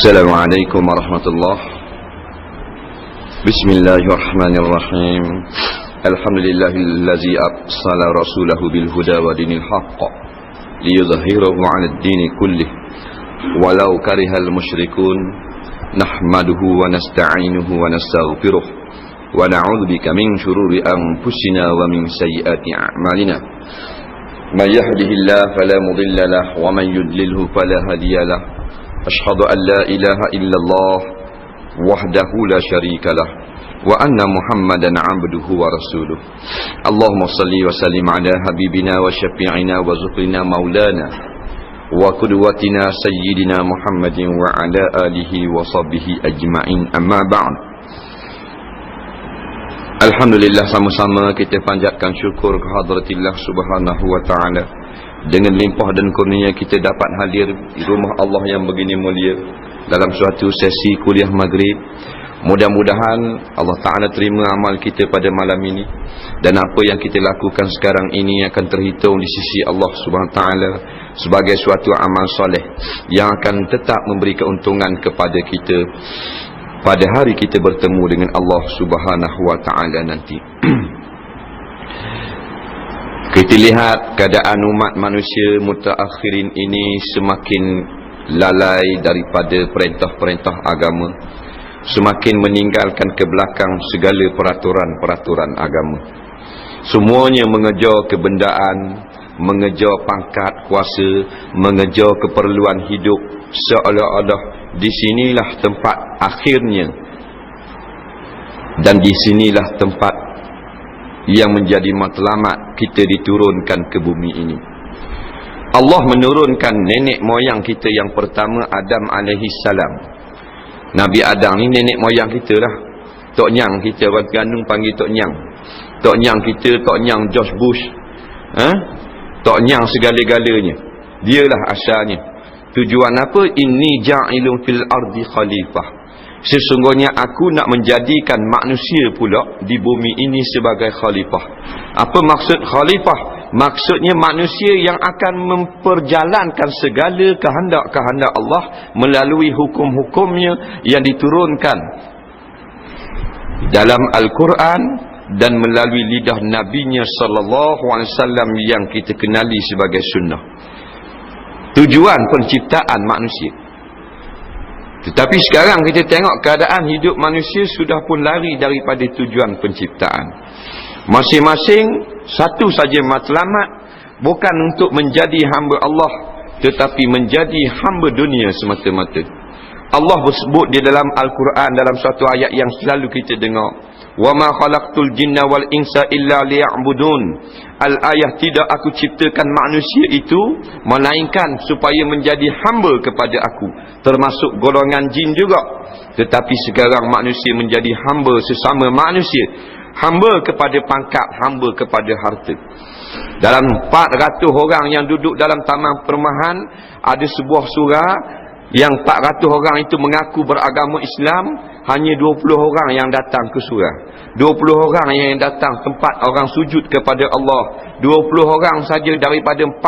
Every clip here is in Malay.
السلام عليكم ورحمة الله. بسم الله الرحمن الرحيم. الحمد لله الذي أرسل رسوله بالهدى ودين الحق ليظهره على الدين كله ولو كره المشركون. نحمده ونستعينه ونستغفره ونعوذ بك من شرور أنفسنا ومن سيئات أعمالنا. من يهده الله فلا مضل له ومن يضلله فلا هادي له. أشهد أن لا إله إلا الله وحده لا شريك له وأن محمدا عبده ورسوله. اللهم صل وسلم على حبيبنا وشفيعنا وزهرنا مولانا وقدوتنا سيدنا محمد وعلى آله وصحبه أجمعين. أما بعد. Alhamdulillah, sama-sama kita panjatkan syukur kehadratullah subhanahu wa ta'ala. Dengan limpah dan kurnia kita dapat hadir di rumah Allah yang begini mulia dalam suatu sesi kuliah maghrib. Mudah-mudahan Allah Ta'ala terima amal kita pada malam ini, dan apa yang kita lakukan sekarang ini akan terhitung di sisi Allah Subhanahu Wa Ta'ala sebagai suatu amal soleh yang akan tetap memberi keuntungan kepada kita pada hari kita bertemu dengan Allah Subhanahu Wa Ta'ala nanti. Kita lihat keadaan umat manusia mutaakhirin ini semakin lalai daripada perintah-perintah agama, semakin meninggalkan ke belakang segala peraturan-peraturan agama. Semuanya mengejar kebendaan, mengejar pangkat kuasa, mengejar keperluan hidup, seolah-olah di sinilah tempat akhirnya, dan di sinilah tempat yang menjadi matlamat kita diturunkan ke bumi ini. Allah menurunkan nenek moyang kita yang pertama, Adam alaihi salam. Nabi Adam ni nenek moyang kita lah. Tok Nyang kita, orang Terengganu panggil Tok Nyang. Tok Nyang kita, Tok Nyang George Bush, Tok Nyang segala-galanya. Dialah asalnya. Tujuan apa? Inni ja'ilun fil ardi khalifah. Sesungguhnya aku nak menjadikan manusia pula di bumi ini sebagai khalifah. Apa maksud khalifah? Maksudnya manusia yang akan memperjalankan segala kehendak-kehendak Allah melalui hukum-hukumnya yang diturunkan dalam Al-Quran dan melalui lidah Nabinya sallallahu alaihi wasallam yang kita kenali sebagai sunnah. Tujuan penciptaan manusia. Tetapi sekarang kita tengok keadaan hidup manusia sudah pun lari daripada tujuan penciptaan. Masing-masing satu saja matlamat, bukan untuk menjadi hamba Allah, tetapi menjadi hamba dunia semata-mata. Allah bersebut di dalam Al-Quran dalam satu ayat yang selalu kita dengar, wa ma khalaqtul jinna wal insa illa liya'budun. Al-ayah, tidak aku ciptakan manusia itu melainkan supaya menjadi hamba kepada aku, termasuk golongan jin juga. Tetapi sekarang manusia menjadi hamba sesama manusia, hamba kepada pangkat, hamba kepada harta. Dalam 400 orang yang duduk dalam taman perumahan, ada sebuah surah yang 400 orang itu mengaku beragama Islam. Hanya 20 orang yang datang ke surah, 20 orang yang datang tempat orang sujud kepada Allah, 20 orang saja daripada 400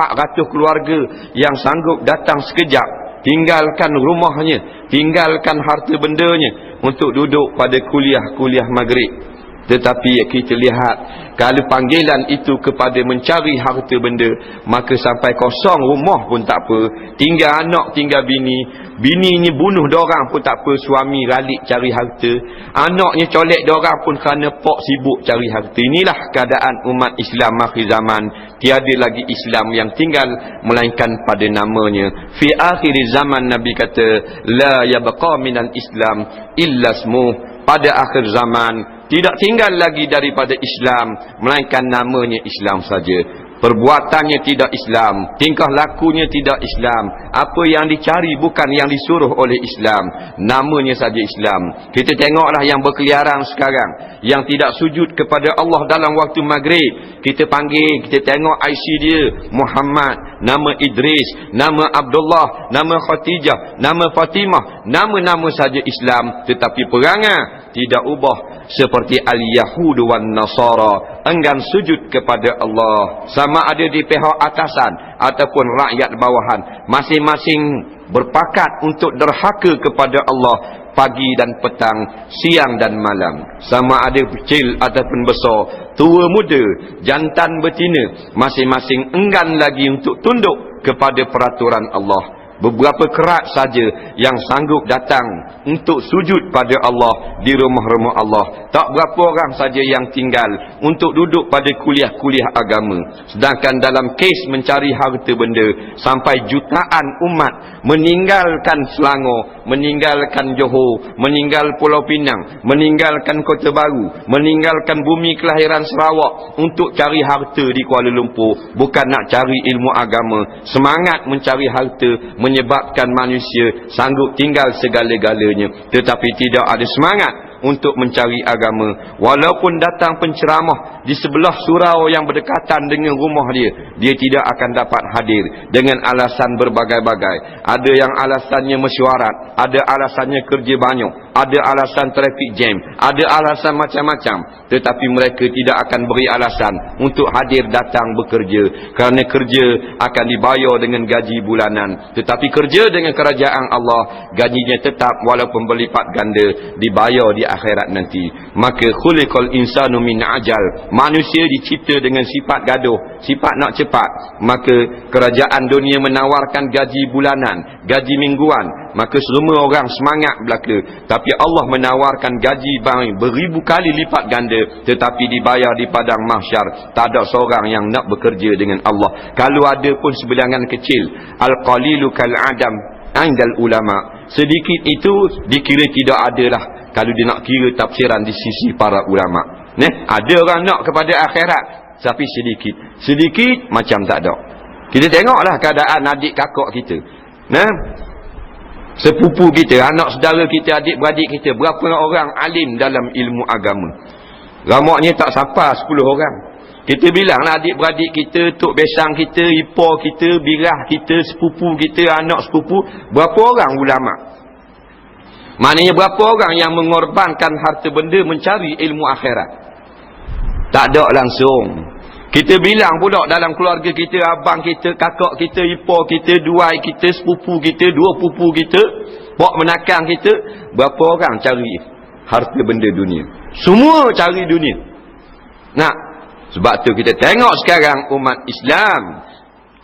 keluarga yang sanggup datang sekejap, tinggalkan rumahnya, tinggalkan harta bendanya untuk duduk pada kuliah maghrib. Tetapi kita lihat, kalau panggilan itu kepada mencari harta benda, maka sampai kosong rumah pun tak apa, tinggal anak, tinggal bini, bininya bunuh dorang pun tak apa, suami ralik cari harta, anaknya colek dorang pun kerana pok sibuk cari harta. Inilah keadaan umat Islam akhir zaman. Tiada lagi Islam yang tinggal melainkan pada namanya. Fi akhir zaman, Nabi kata, la yabqa minal Islam illa ismuh. Pada akhir zaman tidak tinggal lagi daripada Islam melainkan namanya Islam saja. Perbuatannya tidak Islam, tingkah lakunya tidak Islam, apa yang dicari bukan yang disuruh oleh Islam, namanya saja Islam. Kita tengoklah yang berkeliaran sekarang, yang tidak sujud kepada Allah dalam waktu maghrib. Kita panggil, kita tengok IC dia, Muhammad, nama Idris, nama Abdullah, nama Khatijah, nama Fatimah, nama-nama saja Islam, tetapi perangai tidak ubah seperti al-Yahud wan Nasara, enggan sujud kepada Allah, sama ada di pihak atasan ataupun rakyat bawahan. Masing-masing berpakat untuk derhaka kepada Allah pagi dan petang, siang dan malam. Sama ada kecil ataupun besar, tua muda, jantan betina, masing-masing enggan lagi untuk tunduk kepada peraturan Allah. Beberapa kerat saja yang sanggup datang untuk sujud pada Allah di rumah-rumah Allah. Tak berapa orang saja yang tinggal untuk duduk pada kuliah-kuliah agama. Sedangkan dalam kes mencari harta benda, sampai jutaan umat meninggalkan Selangor, meninggalkan Johor, meninggal Pulau Pinang, meninggalkan Kota Baru, meninggalkan bumi kelahiran Sarawak untuk cari harta di Kuala Lumpur. Bukan nak cari ilmu agama. Semangat mencari harta menyebabkan manusia sanggup tinggal segala-galanya, tetapi tidak ada semangat untuk mencari agama. Walaupun datang penceramah di sebelah surau yang berdekatan dengan rumah dia tidak akan dapat hadir dengan alasan berbagai-bagai. Ada yang alasannya mesyuarat, ada alasannya kerja banyak, ada alasan traffic jam, ada alasan macam-macam. Tetapi mereka tidak akan beri alasan untuk hadir datang bekerja, kerana kerja akan dibayar dengan gaji bulanan. Tetapi kerja dengan kerajaan Allah, gajinya tetap walaupun berlipat ganda, dibayar di akhirat nanti. Maka khuliqal insanu min ajal. Manusia dicipta dengan sifat gaduh, sifat nak cepat. Maka kerajaan dunia menawarkan gaji bulanan, gaji mingguan, maka semua orang semangat belaka. Tapi Allah menawarkan gaji beribu kali lipat ganda, tetapi dibayar di padang mahsyar. Tak ada seorang yang nak bekerja dengan Allah. Kalau ada pun sebilangan kecil. Al-qalilu kal-adam indal ulama. Sedikit itu dikira tidak adalah kalau dia nak kira tafsiran di sisi para ulama. Ada orang nak kepada akhirat, tapi sedikit. Sedikit macam tak ada. Kita tengoklah keadaan adik kakak kita. Sepupu kita, anak saudara kita, adik-beradik kita, berapa orang alim dalam ilmu agama. Ramaknya tak sampai 10 orang. Kita bilanglah adik-beradik kita, tok besang kita, ipar kita, birah kita, sepupu kita, anak sepupu, berapa orang ulama. Maknanya berapa orang yang mengorbankan harta benda mencari ilmu akhirat. Tak ada langsung. Kita bilang pula dalam keluarga kita, abang kita, kakak kita, ipar kita, duai kita, sepupu kita, dua pupu kita, pak menakang kita, berapa orang cari harta benda dunia? Semua cari dunia. Sebab tu kita tengok sekarang umat Islam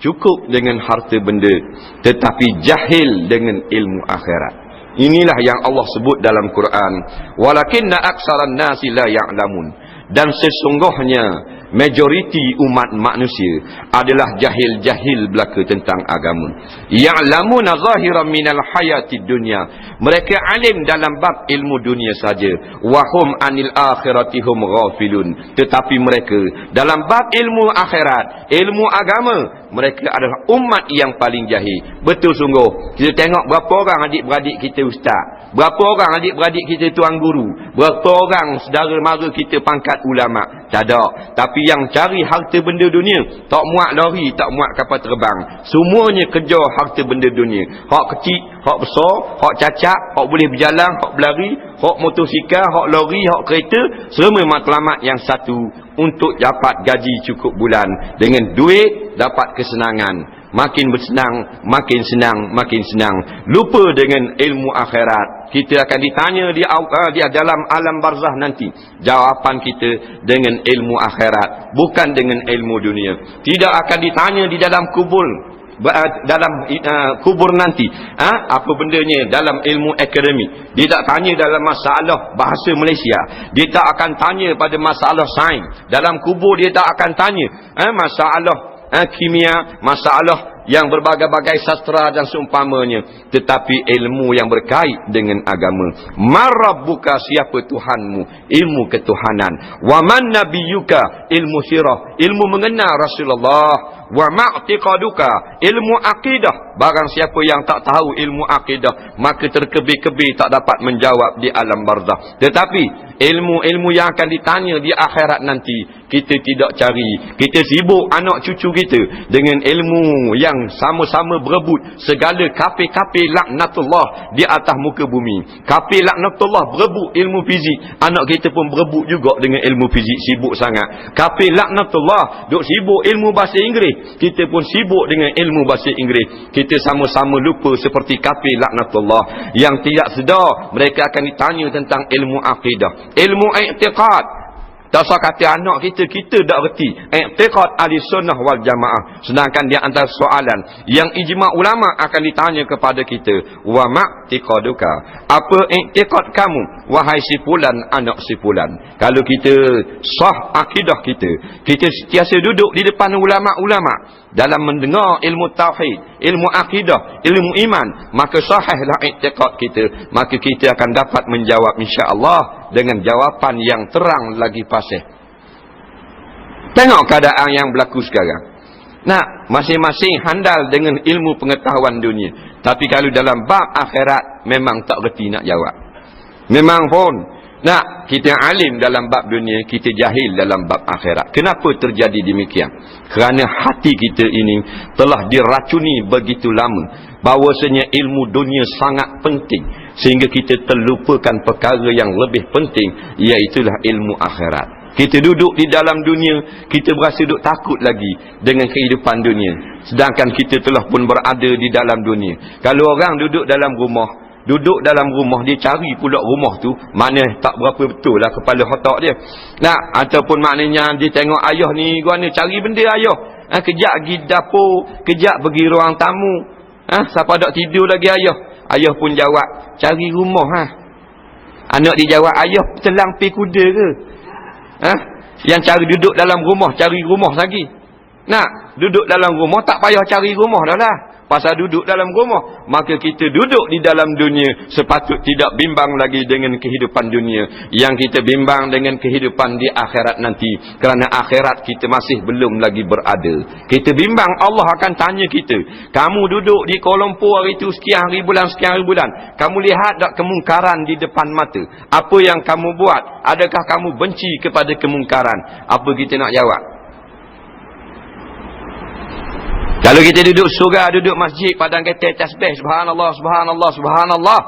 cukup dengan harta benda, tetapi jahil dengan ilmu akhirat. Inilah yang Allah sebut dalam Quran, walakinna aksaran nasi la ya'lamun. Dan sesungguhnya majoriti umat manusia adalah jahil-jahil belaka tentang agama. Ya'lamuna zahiran minal hayatid dunya. Mereka alim dalam bab ilmu dunia saja. Wa hum anil akhirati hum ghafilun. Tetapi mereka dalam bab ilmu akhirat, ilmu agama, mereka adalah umat yang paling jahil. Betul sungguh. Kita tengok berapa orang adik-beradik kita ustaz, berapa orang adik-beradik kita tuan guru, berapa orang saudara mara kita pangkat ulama. Tak ada. Tapi yang cari harta benda dunia, tak muat lori, tak muat kapal terbang, semuanya kejar harta benda dunia. Hak kecil, hak besar, hak cacat, hak boleh berjalan, hak berlari, hak motosikal, hak lori, hak kereta, semua matlamat yang satu, untuk dapat gaji cukup bulan. Dengan duit dapat kesenangan. Makin bersenang, makin senang, makin senang. Lupa dengan ilmu akhirat. Kita akan ditanya di dalam alam barzah nanti. Jawapan kita dengan ilmu akhirat, bukan dengan ilmu dunia. Tidak akan ditanya di dalam kubur, kubur nanti. Apa bendanya dalam ilmu akademik. Dia tak tanya dalam masalah bahasa Malaysia. Dia tak akan tanya pada masalah sains. Dalam kubur dia tak akan tanya masalah kimia, masalah yang berbagai-bagai sastra dan seumpamanya. Tetapi ilmu yang berkait dengan agama. Marabbuka, siapa Tuhanmu? Ilmu ketuhanan. Wa man nabiyuka, ilmu sirah, ilmu mengenal Rasulullah. Wa ma'tiqaduka, ilmu akidah. Barang siapa yang tak tahu ilmu akidah, maka terkebir-kebir tak dapat menjawab di alam barzakh. Tetapi ilmu-ilmu yang akan ditanya di akhirat nanti, kita tidak cari. Kita sibuk anak cucu kita dengan ilmu yang sama-sama berebut segala kafir-kafir laknatullah di atas muka bumi. Kafir laknatullah berebut ilmu fizik, anak kita pun berebut juga dengan ilmu fizik, sibuk sangat. Kafir laknatullah duk sibuk ilmu bahasa Inggeris, kita pun sibuk dengan ilmu bahasa Inggeris. Kita sama-sama lupa seperti kafir laknatullah yang tidak sedar mereka akan ditanya tentang ilmu akidah, ilmu i'tiqad. Tak usah kata anak kita tak reti i'tiqad ahli sunnah wal jamaah. Sedangkan dia antara soalan yang ijma' ulama akan ditanya kepada kita, wa ma'tiqaduka, apa i'tiqad kamu wahai si fulan anak si fulan. Kalau kita sah akidah kita sentiasa duduk di depan ulama-ulama dalam mendengar ilmu tauhid, ilmu akidah, ilmu iman, maka sahihlah i'tiqad kita, maka kita akan dapat menjawab insya-Allah dengan jawapan yang terang lagi fasih. Tengok keadaan yang berlaku sekarang. Nah, masing-masing handal dengan ilmu pengetahuan dunia, tapi kalau dalam bab akhirat memang tak reti nak jawab. Memang pun nah, kita alim dalam bab dunia, kita jahil dalam bab akhirat. Kenapa terjadi demikian? Kerana hati kita ini telah diracuni begitu lama bahawasanya ilmu dunia sangat penting, sehingga kita terlupakan perkara yang lebih penting, iaitulah ilmu akhirat. Kita duduk di dalam dunia, kita berasa duduk takut lagi dengan kehidupan dunia, sedangkan kita telah pun berada di dalam dunia. Kalau orang duduk dalam rumah, dia cari pula rumah tu, mana tak berapa betul lah kepala otak dia. Nah, ataupun maknanya dia tengok ayah ni, gua ni cari benda ayah. Kejap pergi dapur, kejap pergi ruang tamu. Siapa tak tidur lagi ayah? Ayah pun jawab, cari rumah. Anak dia jawab, ayah telang pi kuda ke? Yang cari duduk dalam rumah, cari rumah lagi. Nah, duduk dalam rumah tak payah cari rumah dah lah. Pasal duduk dalam rumah, maka kita duduk di dalam dunia sepatut tidak bimbang lagi dengan kehidupan dunia. Yang kita bimbang dengan kehidupan di akhirat nanti, kerana akhirat kita masih belum lagi berada. Kita bimbang, Allah akan tanya kita, kamu duduk di Kuala Lumpur hari itu sekian hari bulan, kamu lihat tak kemungkaran di depan mata? Apa yang kamu buat? Adakah kamu benci kepada kemungkaran? Apa kita nak jawab? Kalau kita duduk surga, duduk masjid, padang kata tasbih, subhanallah, subhanallah, subhanallah,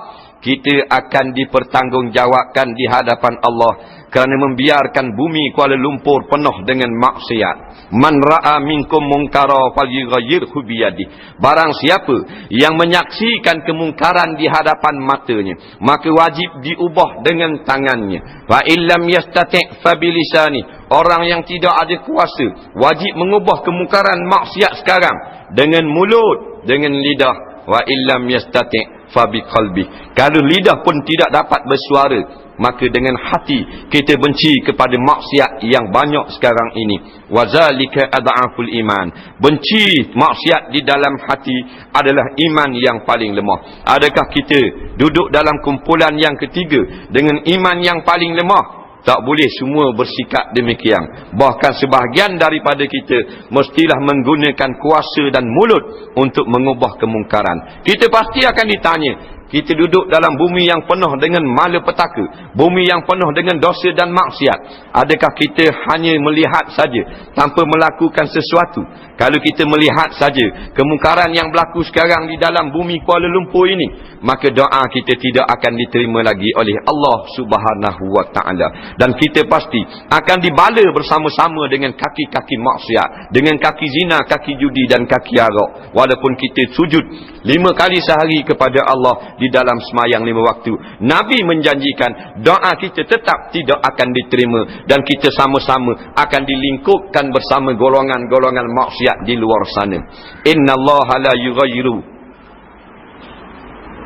kita akan dipertanggungjawabkan di hadapan Allah kerana membiarkan bumi Kuala Lumpur penuh dengan maksiat. Man ra'a minkum munkara falyughayyirhu biyadihi. Barang siapa yang menyaksikan kemungkaran di hadapan matanya, maka wajib diubah dengan tangannya. Fa illam yastati' fa bilisani. Orang yang tidak ada kuasa wajib mengubah kemungkaran maksiat sekarang dengan mulut, dengan lidah. Wa illam yastati' fa biqalbi. Kalau lidah pun tidak dapat bersuara, maka dengan hati kita benci kepada maksiat yang banyak sekarang ini. Wazalika ad'aful iman. Benci maksiat di dalam hati adalah iman yang paling lemah. Adakah kita duduk dalam kumpulan yang ketiga dengan iman yang paling lemah? Tak boleh semua bersikap demikian. Bahkan sebahagian daripada kita mestilah menggunakan kuasa dan mulut untuk mengubah kemungkaran. Kita pasti akan ditanya. Kita duduk dalam bumi yang penuh dengan malapetaka, bumi yang penuh dengan dosa dan maksiat. Adakah kita hanya melihat saja tanpa melakukan sesuatu? Kalau kita melihat saja kemungkaran yang berlaku sekarang di dalam bumi Kuala Lumpur ini, maka doa kita tidak akan diterima lagi oleh Allah Subhanahu wa ta'ala. Dan kita pasti akan dibala bersama-sama dengan kaki-kaki maksiat, dengan kaki zina, kaki judi dan kaki arak. Walaupun kita sujud 5 kali sehari kepada Allah di dalam semayang 5 waktu, Nabi menjanjikan doa kita tetap tidak akan diterima, dan kita sama-sama akan dilingkupkan bersama golongan-golongan maksiat di luar sana. Innallaha la yughayyiru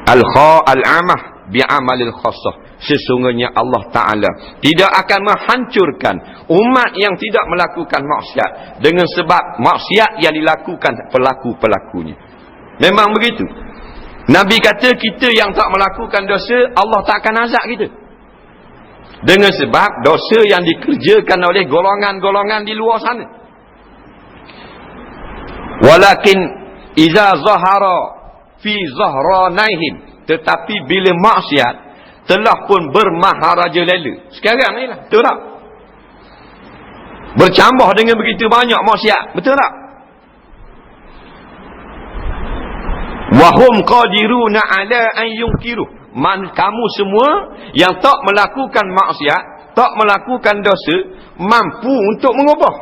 al-amah bi'amalil khassah. Sesungguhnya Allah Ta'ala tidak akan menghancurkan umat yang tidak melakukan maksiat dengan sebab maksiat yang dilakukan pelaku-pelakunya. Memang begitu. Nabi kata kita yang tak melakukan dosa, Allah tak akan azab kita dengan sebab dosa yang dikerjakan oleh golongan-golongan di luar sana. Walakin iza zahara fi zahranaihim, tetapi bila maksiat telah pun bermaharaja lela. Sekarang ni lah, betul tak? Bercambah dengan begitu banyak maksiat. Betul tak? Wahum qadiruna ala an yunkiru. Kamu semua yang tak melakukan maksiat, tak melakukan dosa, mampu untuk mengubah,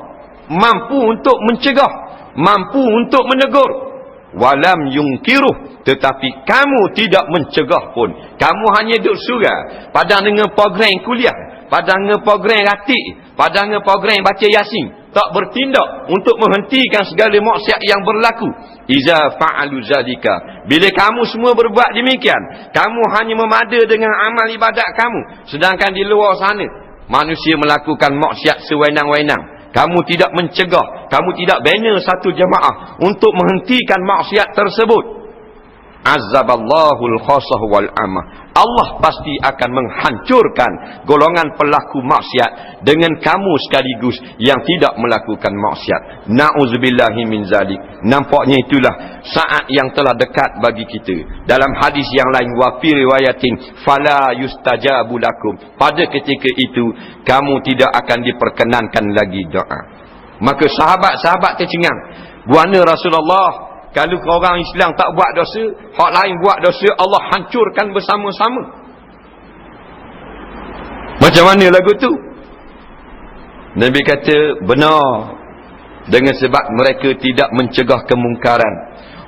mampu untuk mencegah, mampu untuk menegur. Walam yungkiru, tetapi kamu tidak mencegah pun. Kamu hanya duduk surau, padang dengan program kuliah, padang dengan program ratik, padang dengan program baca Yasin, tak bertindak untuk menghentikan segala maksiat yang berlaku. Iza fa'alu zalika, bila kamu semua berbuat demikian, kamu hanya memada dengan amal ibadat kamu, sedangkan di luar sana manusia melakukan maksiat sewenang-wenang. Kamu tidak mencegah, kamu tidak bina satu jemaah untuk menghentikan maksiat tersebut. Azaballahul khasah wal amah. Allah pasti akan menghancurkan golongan pelaku maksiat dengan kamu sekaligus yang tidak melakukan maksiat. Na'udzubillahi min zalik. Nampaknya itulah saat yang telah dekat bagi kita. Dalam hadis yang lain, wa fi riwayatin fala yustajabu lakum. Pada ketika itu kamu tidak akan diperkenankan lagi doa. Maka sahabat-sahabat tercengang. Buana Rasulullah, kalau orang Islam tak buat dosa, hak lain buat dosa, Allah hancurkan bersama-sama. Macam mana lagu tu? Nabi kata, benar. Dengan sebab mereka tidak mencegah kemungkaran.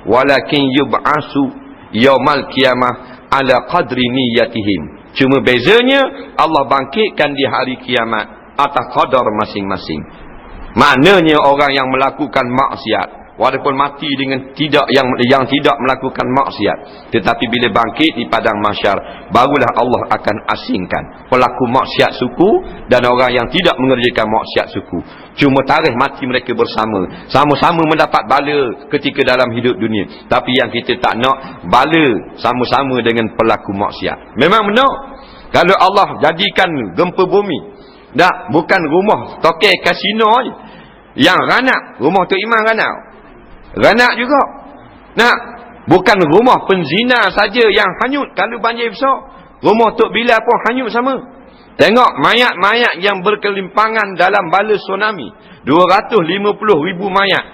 Walakin yub'asu yaumal qiyamah ala qadri niyatihim. Cuma bezanya, Allah bangkitkan di hari kiamat atas qadar masing-masing. Maknanya orang yang melakukan maksiat, walaupun mati dengan yang tidak melakukan maksiat, tetapi bila bangkit di padang mahsyar, barulah Allah akan asingkan pelaku maksiat suku dan orang yang tidak mengerjakan maksiat suku. Cuma tarikh mati mereka bersama, sama-sama mendapat bala ketika dalam hidup dunia. Tapi yang kita tak nak, bala sama-sama dengan pelaku maksiat. Memang benar, kalau Allah jadikan gempa bumi, tak, bukan rumah tokai kasino yang ranak, rumah Tok Iman ranak juga. Nak, bukan rumah penzina saja yang hanyut kalau banjir besar. Rumah Tok Bilal pun hanyut sama. Tengok mayat-mayat yang berkelimpangan dalam bala tsunami. 250,000 mayat.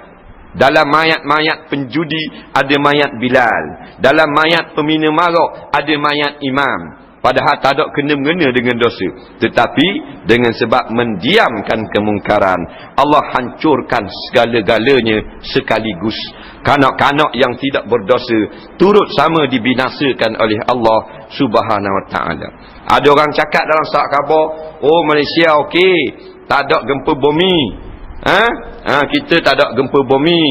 Dalam mayat-mayat penjudi ada mayat Bilal. Dalam mayat pemina marak ada mayat imam. Padahal tak ada kena-mengena dengan dosa. Tetapi dengan sebab mendiamkan kemungkaran, Allah hancurkan segala-galanya sekaligus. Kanak-kanak yang tidak berdosa turut sama dibinasakan oleh Allah Subhanahu Wa Taala. Ada orang cakap dalam surat khabar, oh Malaysia okey, tak ada gempa bumi. Kita tak ada gempa bumi.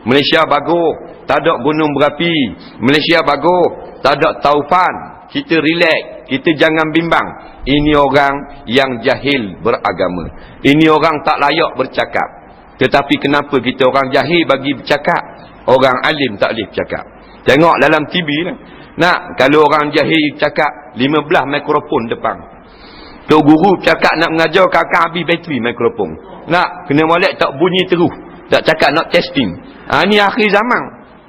Malaysia bagus, tak ada gunung berapi. Malaysia bagus, tak ada taufan. Kita relax, kita jangan bimbang. Ini orang yang jahil beragama. Ini orang tak layak bercakap. Tetapi kenapa kita orang jahil bagi bercakap, orang alim tak boleh bercakap? Tengok dalam TV lah. Nak, kalau orang jahil bercakap, 15 mikrofon depan. Tok guru bercakap nak mengajar, kakak habis bateri mikrofon. Nak, kena molek tak bunyi terus. Tak cakap nak testing. Ini akhir zaman.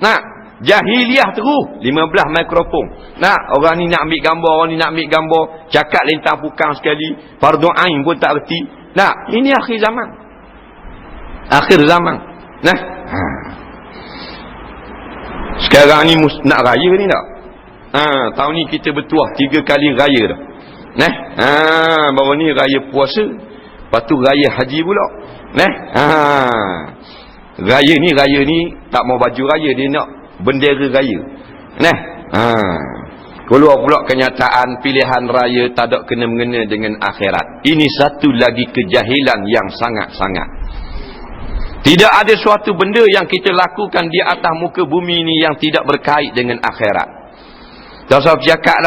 Nak, jahiliah terus, 15 mikrofon. Nak, orang ni nak ambil gambar, orang ni nak ambil gambar, cakap lintang pukang sekali, fardu ain pun tak erti. Nak, ini akhir zaman. Akhir zaman. Nah, sekarang ni nak raya ni tak? Tahun ni kita bertuah 3 kali raya dah. Nah, baru ni raya puasa, lepas tu raya haji pula. Nah, raya ni tak mau baju raya, dia nak bendera raya. Nah, keluar pula kenyataan pilihan raya tak ada kena-mengena dengan akhirat. Ini satu lagi kejahilan yang sangat-sangat. Tidak ada suatu benda yang kita lakukan di atas muka bumi ini yang tidak berkait dengan akhirat. Tak usah bercakap